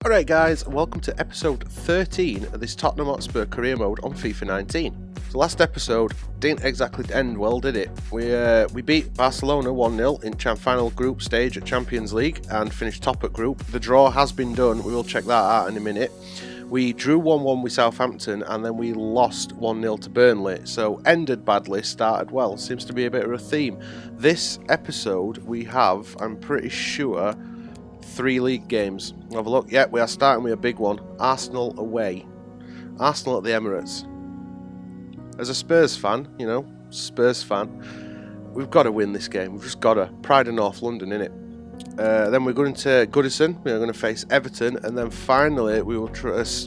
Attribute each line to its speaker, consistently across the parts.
Speaker 1: Alright guys, welcome to episode 13 of this Tottenham Hotspur career mode on FIFA 19. So last episode didn't exactly end well, did it? We beat Barcelona 1-0 in final group stage at Champions League and finished top at group. The draw has been done, we will check that out in a minute. We drew 1-1 with Southampton and then we lost 1-0 to Burnley. So ended badly, started well. Seems to be a bit of a theme. This episode we have, I'm pretty sure, 3 league games. Have a look. Yeah, we are starting with a big one. Arsenal away. Arsenal at the Emirates. As a Spurs fan, we've got to win this game. We've just got to. Pride of North London, innit? Then we're going to Goodison. We are going to face Everton. And then finally, we will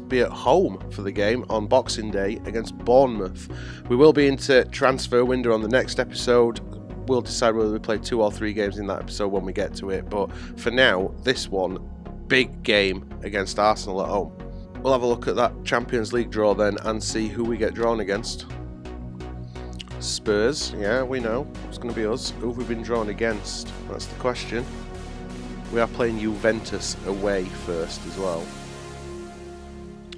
Speaker 1: be at home for the game on Boxing Day against Bournemouth. We will be into transfer window on the next episode. We'll decide whether we play 2 or 3 games in that episode when we get to it. But for now, this one, big game against Arsenal at home. We'll have a look at that Champions League draw then and see who we get drawn against. Spurs, yeah, we know. It's going to be us. Who have we been drawn against? That's the question. We are playing Juventus away first as well.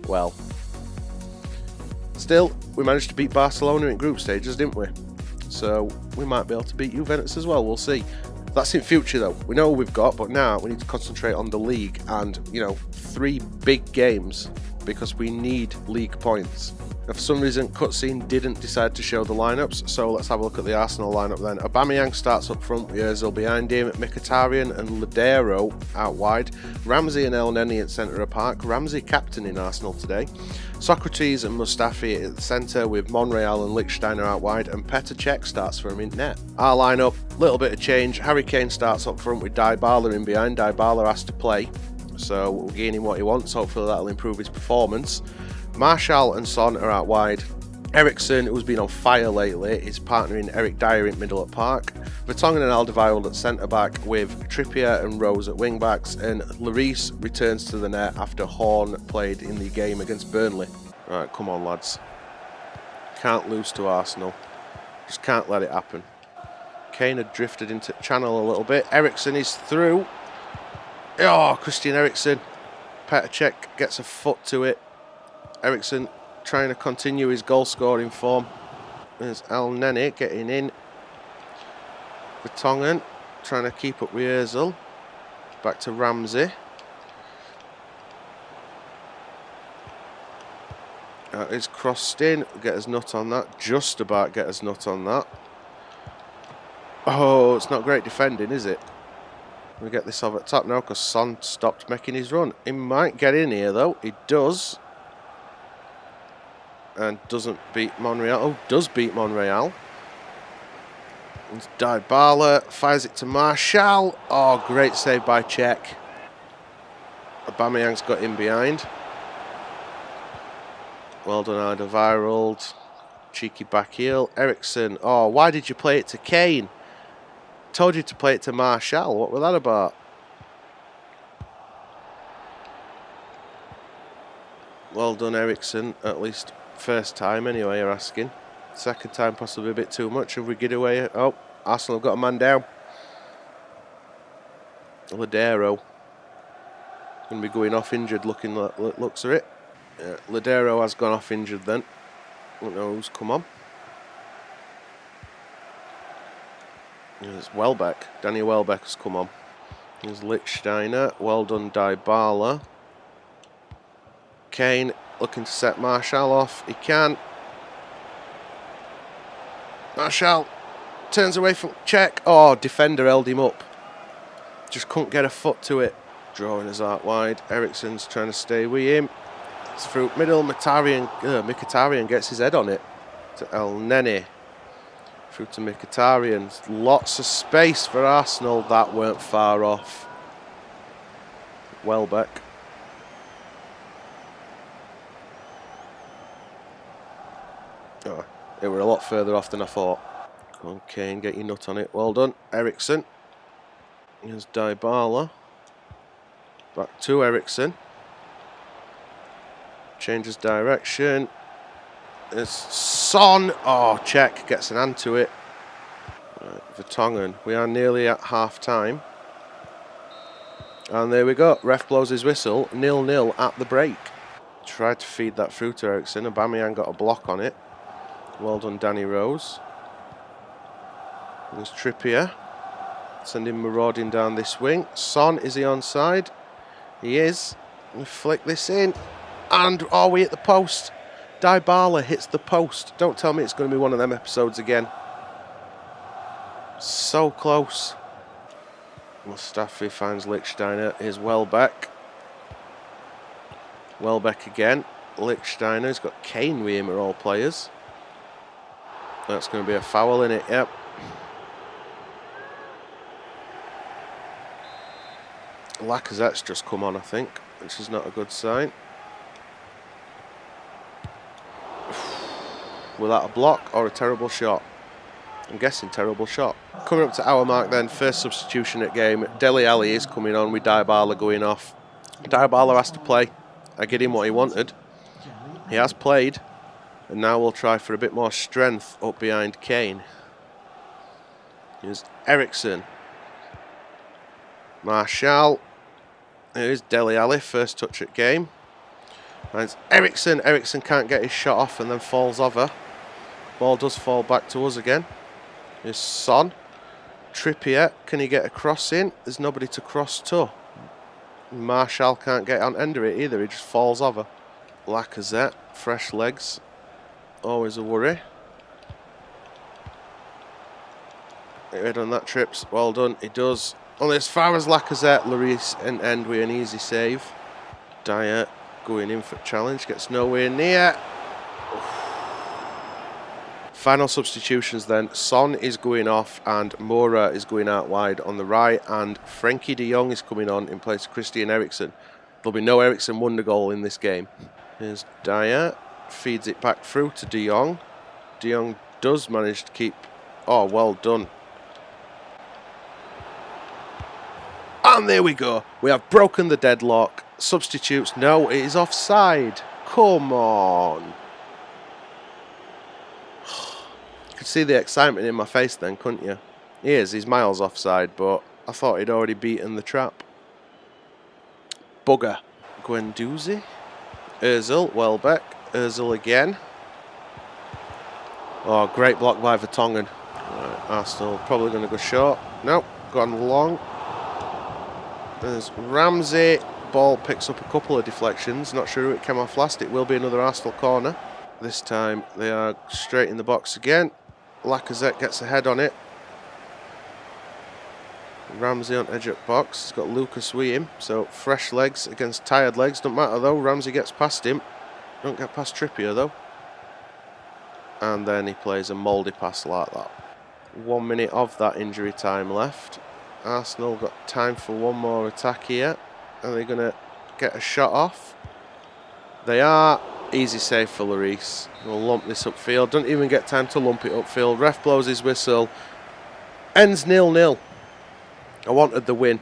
Speaker 1: Well, still, we managed to beat Barcelona in group stages, didn't we? So we might be able to beat Juventus as well, we'll see. That's in future though. We know what we've got, but now we need to concentrate on the league and, 3 big games because we need league points. Now, for some reason, Cutscene didn't decide to show the lineups, so let's have a look at the Arsenal lineup then. Aubameyang starts up front with Ozil behind him, Mkhitaryan and Ladero out wide, Ramsey and El Neni at centre of park, Ramsey captain in Arsenal today, Socrates and Mustafi at the centre with Monreal and Lichtsteiner out wide, and Petr Cech starts for him in net. Our lineup, little bit of change. Harry Kane starts up front with Dybala in behind. Dybala has to play, so we'll gain him what he wants. Hopefully that'll improve his performance. Martial and Son are out wide. Ericsson, who's been on fire lately, is partnering Eric Dyer in middle at park. Vertonghen and Alderweireld at centre back with Trippier and Rose at wing backs, and Lloris returns to the net after Horn played in the game against Burnley. Right, come on lads. Can't lose to Arsenal. Just can't let it happen. Kane had drifted into channel a little bit. Ericsson is through. Oh, Christian Eriksen. Petr Cech gets a foot to it. Ericsson trying to continue his goal scoring form. There's El Neni getting in. Vertonghen trying to keep up with Ozil. Back to Ramsey. That is crossed in. Get his nut on that. Just about get his nut on that. Oh, it's not great defending, is it? We get this over at top now because Son stopped making his run. He might get in here though. He does. And doesn't beat Monreal. Oh, does beat Monreal. It's Dybala. Fires it to Martial. Oh, great save by Cech. Aubameyang's got in behind. Well done, Alderweireld. Cheeky back heel. Ericsson. Oh, why did you play it to Kane? Told you to play it to Martial. What was that about? Well done, Ericsson. At least first time anyway, you're asking. Second time possibly a bit too much. Have we get away? Oh, Arsenal have got a man down. Ladero. Going to be going off injured looking looks at it. Yeah, Ladero has gone off injured then. Don't know who's come on. There's Welbeck. Danny Welbeck has come on. There's Lichtsteiner. Well done, Dybala. Kane looking to set Martial off. He can. Martial turns away from Cech. Oh, defender held him up. Just couldn't get a foot to it. Drawing his out wide. Ericsson's trying to stay with him. It's through middle. Mkhitaryan gets his head on it. To El Neni. Through to Mkhitaryan. Lots of space for Arsenal. That weren't far off. Welbeck. Oh, it were a lot further off than I thought. Come on, Kane, get your nut on it. Well done. Ericsson. Here's Dybala. Back to Ericsson. Changes direction. There's Son. Oh, Cech gets an hand to it. Right, Vertonghen. We are nearly at half time. And there we go. Ref blows his whistle. 0-0 at the break. Tried to feed that through to Ericsson. Aubameyang got a block on it. Well done, Danny Rose. There's Trippier. Send him marauding down this wing. Son, is he onside? He is. We flick this in. And are we at the post? Dybala hits the post. Don't tell me it's going to be one of them episodes again. So close. Mustafi finds Lichtsteiner. Here's Welbeck. Welbeck again. Lichtsteiner's got Kane with him, are all players. That's going to be a foul in it, yep. Lacazette's just come on, I think, which is not a good sign. Was that a block or a terrible shot? I'm guessing terrible shot. Coming up to our mark then, first substitution at game. Dele Alli is coming on with Dybala going off. Dybala has to play. I get him what he wanted. He has played. And now we'll try for a bit more strength up behind Kane. Here's Ericsson. Martial. Here's Dele Alli, first touch at game. And it's Ericsson. Ericsson can't get his shot off and then falls over. Ball does fall back to us again. Here's Son. Trippier, can he get a cross in? There's nobody to cross to. Martial can't get on end of it either, he just falls over. Lacazette, fresh legs. Always a worry. Head on that, Trips. Well done, he does. Only as far as Lacazette, Lloris and end with an easy save. Dyer going in for challenge, gets nowhere near. Final substitutions then. Son is going off and Moura is going out wide on the right, and Frenkie de Jong is coming on in place of Christian Eriksen. There'll be no Eriksen wonder goal in this game. Here's Dyer, feeds it back through to de Jong. De Jong does manage to keep... Oh, well done. And there we go. We have broken the deadlock. Substitutes. No, it is offside. Come on. You could see the excitement in my face then, couldn't you? He is, he's miles offside, but I thought he'd already beaten the trap. Bugger. Guendouzi. Ozil, Welbeck. Ozil again. Oh, great block by Vertonghen. Right, Arsenal probably going to go short. Nope, gone long. There's Ramsey. Ball picks up a couple of deflections. Not sure who it came off last. It will be another Arsenal corner. This time they are straight in the box again. Lacazette gets a head on it. Ramsey on edge of box. He's got Lucas with him. So fresh legs against tired legs. Don't matter though. Ramsey gets past him. Don't get past Trippier though. And then he plays a mouldy pass like that. 1 minute of that injury time left. Arsenal got time for one more attack here. Are they going to get a shot off? They are. Easy save for Lloris. We'll lump this upfield. Don't even get time to lump it upfield. Ref blows his whistle. Ends 0-0. I wanted the win.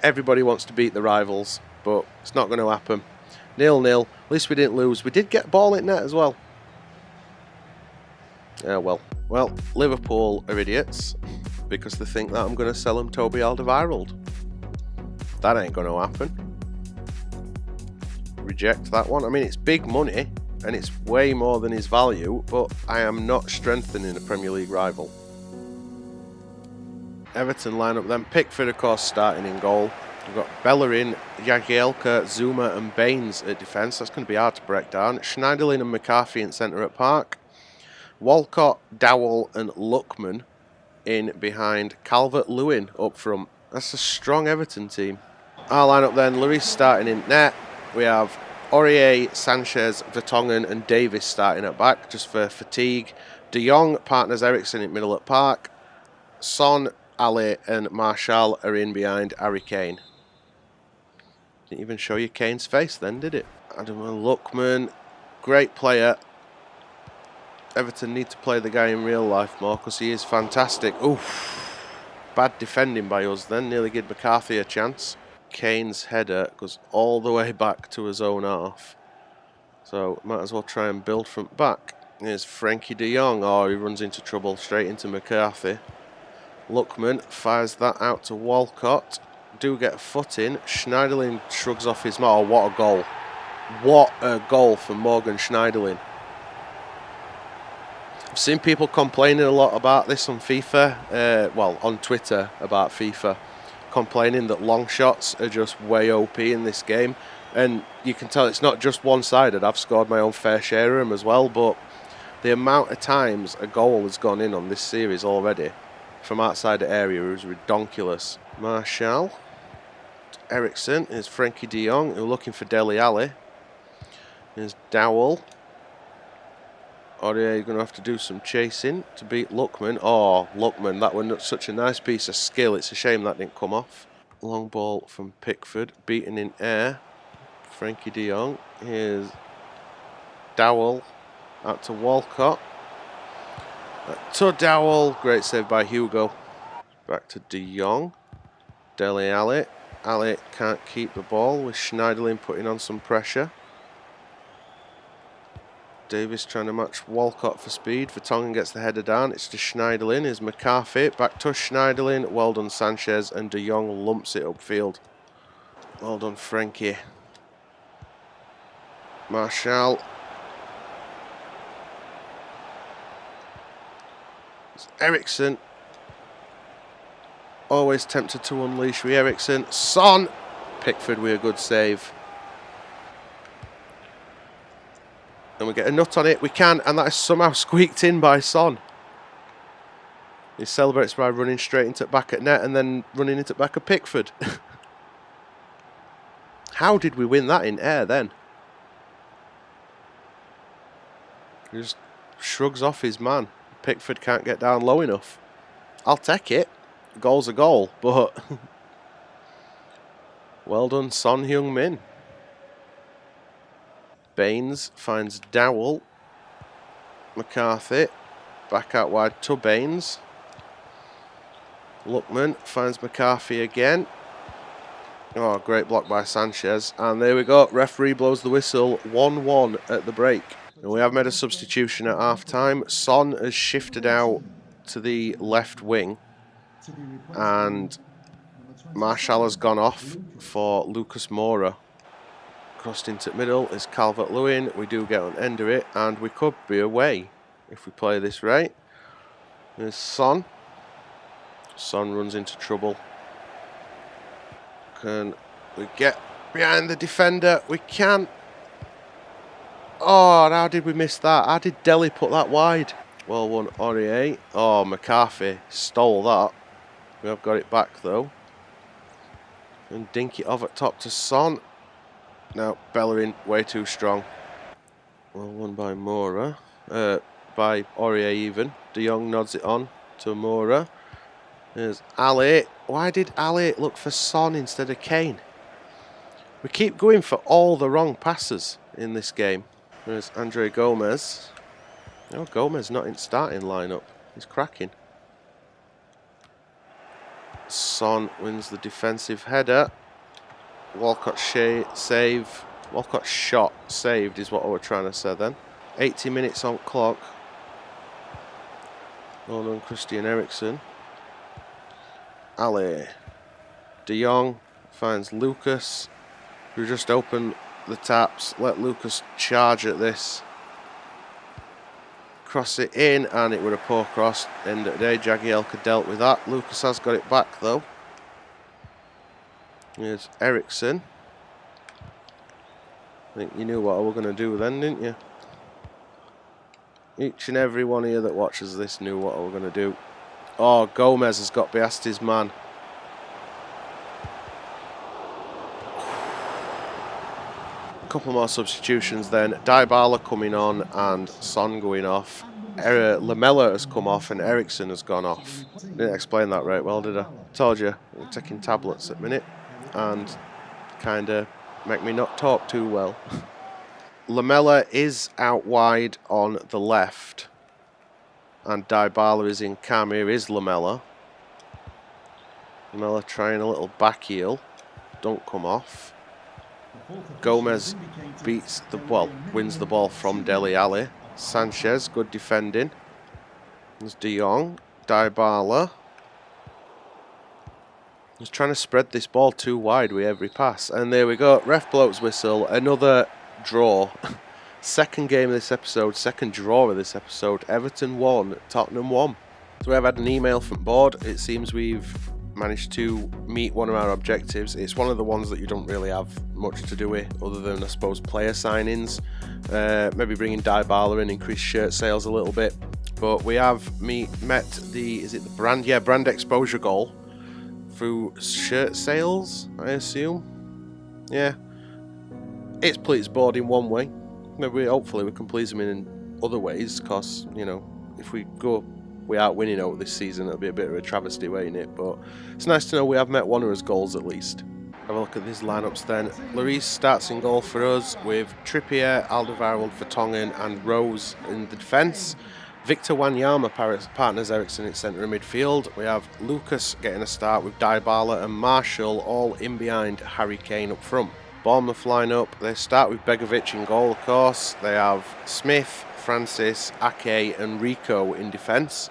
Speaker 1: Everybody wants to beat the rivals, but it's not going to happen. 0-0. At least we didn't lose. We did get ball in net as well. Yeah, well, Liverpool are idiots because they think that I'm going to sell them Toby Alderweireld. That ain't going to happen. Reject that one. I mean, it's big money and it's way more than his value, but I am not strengthening a Premier League rival. Everton line up then. Pickford, of course, starting in goal. We've got Bellerin, Jagielka, Zuma and Baines at defence. That's going to be hard to break down. Schneiderlin and McCarthy in centre at Park. Walcott, Dowell and Lookman in behind. Calvert-Lewin up front. That's a strong Everton team. Our line-up then. Lloris starting in net. We have Aurier, Sanchez, Vertonghen and Davis starting at back just for fatigue. De Jong partners Eriksen in middle at Park. Son, Ali and Martial are in behind Harry Kane. Didn't even show you Kane's face then, did it? Adam Lookman, great player. Everton need to play the guy in real life more because he is fantastic. Oof. Bad defending by us then. Nearly gave McCarthy a chance. Kane's header goes all the way back to his own half. So might as well try and build from back. Here's Frenkie de Jong. Oh, he runs into trouble straight into McCarthy. Lookman fires that out to Walcott. do get a foot in. Schneiderlin shrugs off his mouth. Oh, what a goal. What a goal from Morgan Schneiderlin. I've seen people complaining a lot about this on FIFA, well, on Twitter about FIFA, complaining that long shots are just way OP in this game. And you can tell it's not just one-sided. I've scored my own fair share of them as well, but the amount of times a goal has gone in on this series already from outside the area is redonkulous. Martial, Ericsson, here's Frankie de Jong, who are looking for Dele Alli. Here's Dowell. Aurier going to have to do some chasing to beat Lookman. Oh, Lookman, that was such a nice piece of skill. It's a shame that didn't come off. Long ball from Pickford, beaten in air. Frankie de Jong. Here's Dowell. Out to Walcott. To Dowell. Great save by Hugo. Back to de Jong. Dele Alli. Alli can't keep the ball with Schneiderlin putting on some pressure. Davis trying to match Walcott for speed. Vertonghen gets the header down. It's to Schneiderlin. Here's McCarthy. Back to Schneiderlin. Well done, Sanchez. And de Jong lumps it upfield. Well done, Frankie. Martial. It's Ericsson. Always tempted to unleash with Ericsson. Son. Pickford with a good save. And we get a nut on it. We can, and that is somehow squeaked in by Son. He celebrates by running straight into the back at net and then running into the back of Pickford. How did we win that in air then? He just shrugs off his man. Pickford can't get down low enough. I'll take it. Goal's a goal, but well done, Son Heung-min. Baines finds Dowell. McCarthy. Back out wide to Baines. Lookman finds McCarthy again. Oh, great block by Sanchez. And there we go. Referee blows the whistle. 1-1 at the break. And we have made a substitution at half-time. Son has shifted out to the left wing. And Martial has gone off for Lucas Moura. Crossed into the middle is Calvert-Lewin. We do get an end of it, and we could be away if we play this right. There's Son. Son runs into trouble. Can we get behind the defender? We can. Oh, how did we miss that? How did Dele put that wide? Well won, Aurier. Oh, McCarthy stole that. We have got it back though. And dink it off at top to Son. Now, Bellerin, way too strong. Well won by Moura. By Aurier even. De Jong nods it on to Moura. There's Ali. Why did Ali look for Son instead of Kane? We keep going for all the wrong passes in this game. There's Andre Gomez. No, Gomez not in starting lineup. He's cracking. Son wins the defensive header. Walcott save. Walcott shot saved is what I was trying to say then. 80 minutes on clock. Well done, Christian Eriksen. Ali. De Jong finds Lucas, who just opened the taps. Let Lucas charge at this. Cross it in, and it was a poor cross. End of the day, Jagielka dealt with that. Lucas has got it back though. Here's Ericsson. I think you knew what I was going to do then, didn't you? Each and every one of you that watches this knew what I was going to do. Oh, Gomez has got past his man. A couple more substitutions then. Dybala coming on and Son going off. Lamella has come off and Ericsson has gone off. Didn't explain that right well, did I? Told you, I'm taking tablets at the minute and kind of make me not talk too well. Lamella is out wide on the left and Dybala is in cam. Here is Lamella. Lamella trying a little back heel. Don't come off. Gomez wins the ball from Dele Alli. Sanchez, good defending. There's De Jong. Dybala. He's trying to spread this ball too wide with every pass. And there we go. Ref blows whistle. Another draw. Second game of this episode. Second draw of this episode. Everton 1, Tottenham 1. So we have had an email from board. It seems we've managed to meet one of our objectives. It's one of the ones that you don't really have much to do with, other than, I suppose, player signings. Maybe bringing Dybala in, increase shirt sales a little bit. But we have met the, is it the brand? Yeah, brand exposure goal. Through shirt sales, I assume. Yeah. It's pleased board in one way. Maybe hopefully we can please them in other ways, because, you know, if we go without winning out this season, it'll be a bit of a travesty, won't it? But it's nice to know we have met one of his goals at least. Have a look at these lineups then. Lloris starts in goal for us with Trippier, Alderweireld, Vertonghen and Rose in the defence. Victor Wanyama partners Ericsson in centre of midfield. We have Lucas getting a start with Dybala and Marshall all in behind Harry Kane up front. Bournemouth line up. They start with Begovic in goal, of course. They have Smith, Francis, Ake and Rico in defence.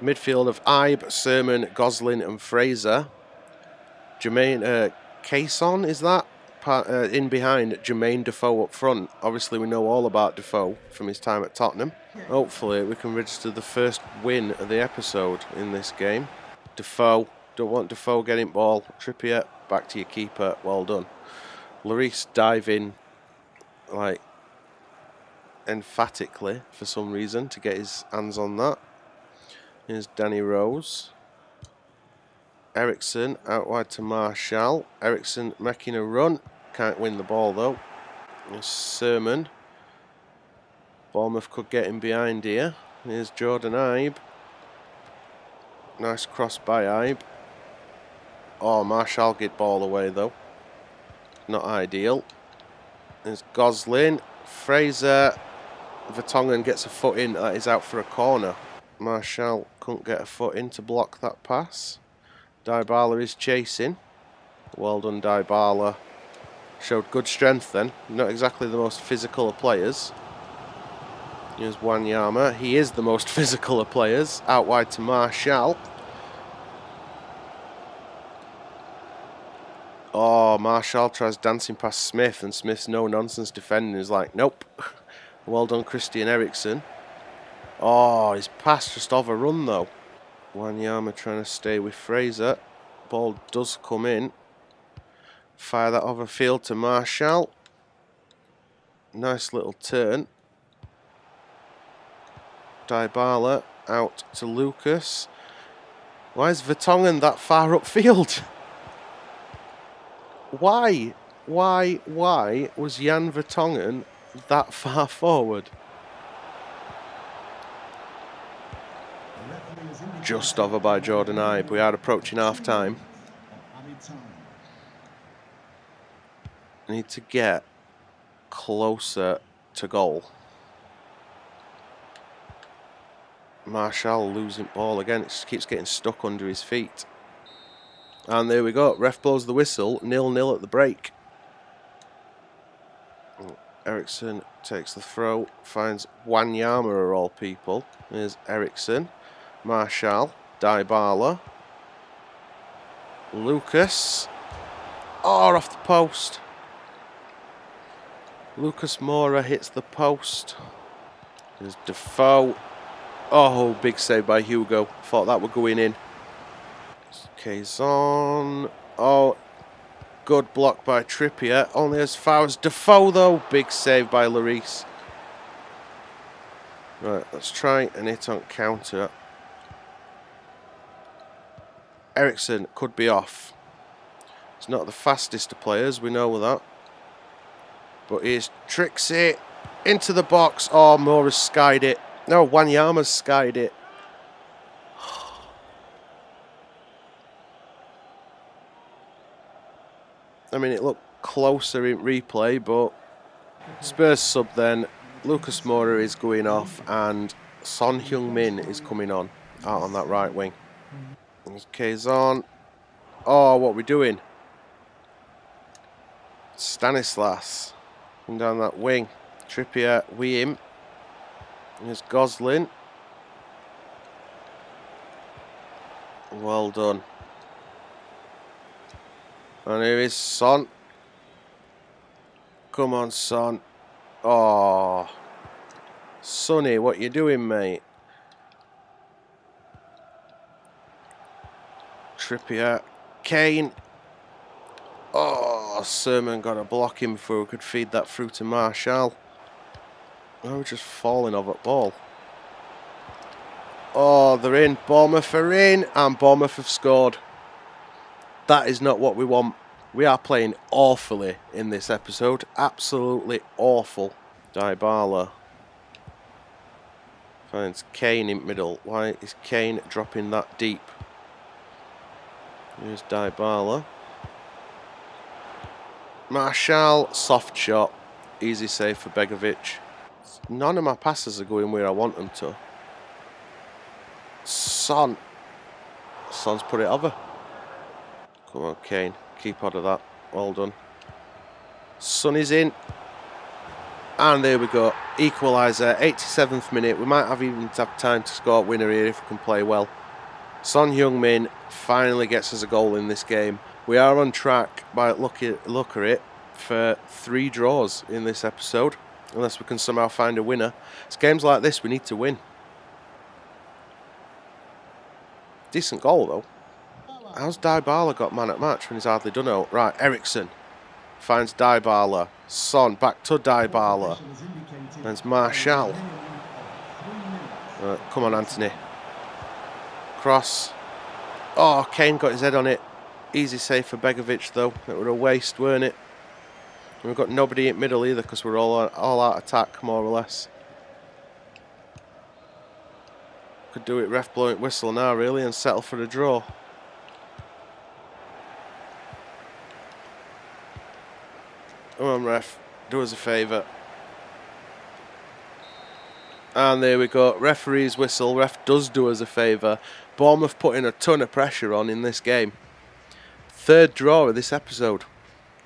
Speaker 1: Midfield of Ibe, Sermon, Goslin and Fraser. Jermaine Cason, is that? In behind, Jermaine Defoe up front. Obviously we know all about Defoe from his time at Tottenham. Hopefully we can register the first win of the episode in this game. Defoe, don't want Defoe getting ball. Trippier, back to your keeper, well done. Lloris diving like emphatically for some reason to get his hands on that. Here's Danny Rose. Ericsson out wide to Marshall. Ericsson making a run. Can't win the ball though. Here's Sermon. Bournemouth could get him behind here. Here's Jordan Ibe. Nice cross by Ibe. Oh, Marshall get ball away though. Not ideal. There's Goslin. Fraser. Vertonghen gets a foot in. That is out for a corner. Marshall couldn't get a foot in to block that pass. Dybala is chasing. Well done, Dybala. Showed good strength then. Not exactly the most physical of players. Here's Wanyama. He is the most physical of players. Out wide to Marshall. Oh, Marshall tries dancing past Smith, and Smith's no-nonsense defending is like, nope. Well done, Christian Eriksen. Oh, his pass just overrun though. Wanyama trying to stay with Fraser. Ball does come in. Fire that over field to Marshall. Nice little turn. Dybala out to Lucas. Why is Vertonghen that far upfield? Why was Jan Vertonghen that far forward? Just over by Jordan Ibe. We are approaching half time. Need to get closer to goal. Marshall losing ball again. It just keeps getting stuck under his feet. And there we go. Ref blows the whistle. 0-0 at the break. Ericsson takes the throw. Finds Wanyama of all people. There's Ericsson. Marshall. Dybala. Lucas. Oh, off the post. Lucas Moura hits the post. There's Defoe. Oh, big save by Hugo. Thought that were going in. Kazon. Oh, good block by Trippier. Only as far as Defoe though. Big save by Lloris. Right, let's try and hit on counter. Ericsson could be off. He's not the fastest of players, we know that. But he tricks it into the box. Oh, Moura's skied it. No, Wanyama's skied it. I mean, it looked closer in replay, but Spurs sub then. Lucas Moura is going off, and Son Heung-min is coming on, out on that right wing. There's Kazon. Oh, what are we doing? Stanislas. Coming down that wing. Trippier, Wiem. Here's Goslin. Well done. And here is Son. Come on, Son. Oh, Sonny, what you doing, mate? Trippier. Kane. Oh, Sermon got to block him before we could feed that through to Martial. Oh, we're just falling over at ball. Oh, they're in. Bournemouth are in, and Bournemouth have scored. That is not what we want. We are playing awfully in this episode. Absolutely awful. Dybala finds Kane in middle. Why is Kane dropping that deep? Here's Dybala. Martial, soft shot. Easy save for Begovic. None of my passes are going where I want them to. Son's put it over. Come on, Kane. Keep hold of that. Well done. Son is in. And there we go. Equaliser. 87th minute. We might even have time to score a winner here if we can play well. Son Heung-min finally gets us a goal in this game. We are on track, by look at it, for 3 draws in this episode. Unless we can somehow find a winner. It's games like this we need to win. Decent goal though. How's Dybala got man at match when he's hardly done it? Right, Ericsson finds Dybala. Son back to Dybala. And it's Martial. Come on, Anthony. Cross. Oh, Kane got his head on it. Easy save for Begovic though. It was a waste, weren't it? And we've got nobody in middle either because we're all out attack, more or less. Could do it ref blowing whistle now really and settle for a draw. Come on, ref, do us a favour. And there we go, referee's whistle. Ref does do us a favour. Bournemouth putting a ton of pressure on in this game. 3rd draw of this episode.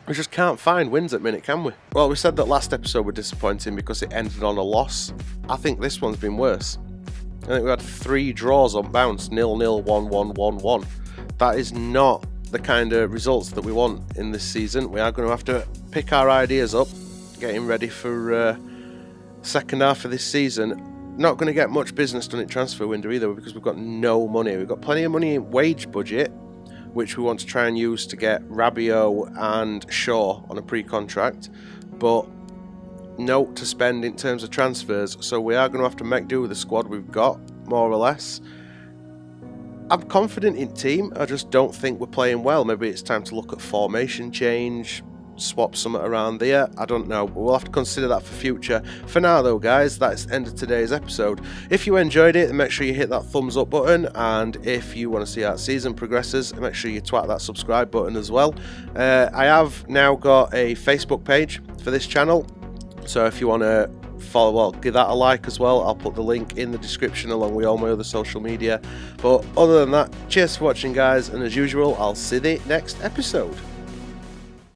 Speaker 1: We just can't find wins at minute, can we? Well, we said that last episode were disappointing because it ended on a loss. I think this one's been worse. I think we had 3 draws on bounce. 0-0, 1-1, 1-1. That is not the kind of results that we want in this season. We are going to have to pick our ideas up, getting ready for second half of this season. Not going to get much business done in transfer window either because we've got no money. We've got plenty of money in wage budget, which we want to try and use to get Rabiot and Shaw on a pre-contract, but no to spend in terms of transfers. So we are going to have to make do with the squad we've got, more or less. I'm confident in team, I just don't think we're playing well. Maybe it's time to look at formation change, swap something around there. I don't know, but we'll have to consider that for future. For now though guys, that's the end of today's episode. If you enjoyed it, then make sure you hit that thumbs up button, and if you want to see how the season progresses, make sure you twat that subscribe button as well. I have now got a Facebook page for this channel, so if you want to follow, well, give that a like as well. I'll put the link in the description along with all my other social media. But other than that, cheers for watching guys, and as usual, I'll see you next episode.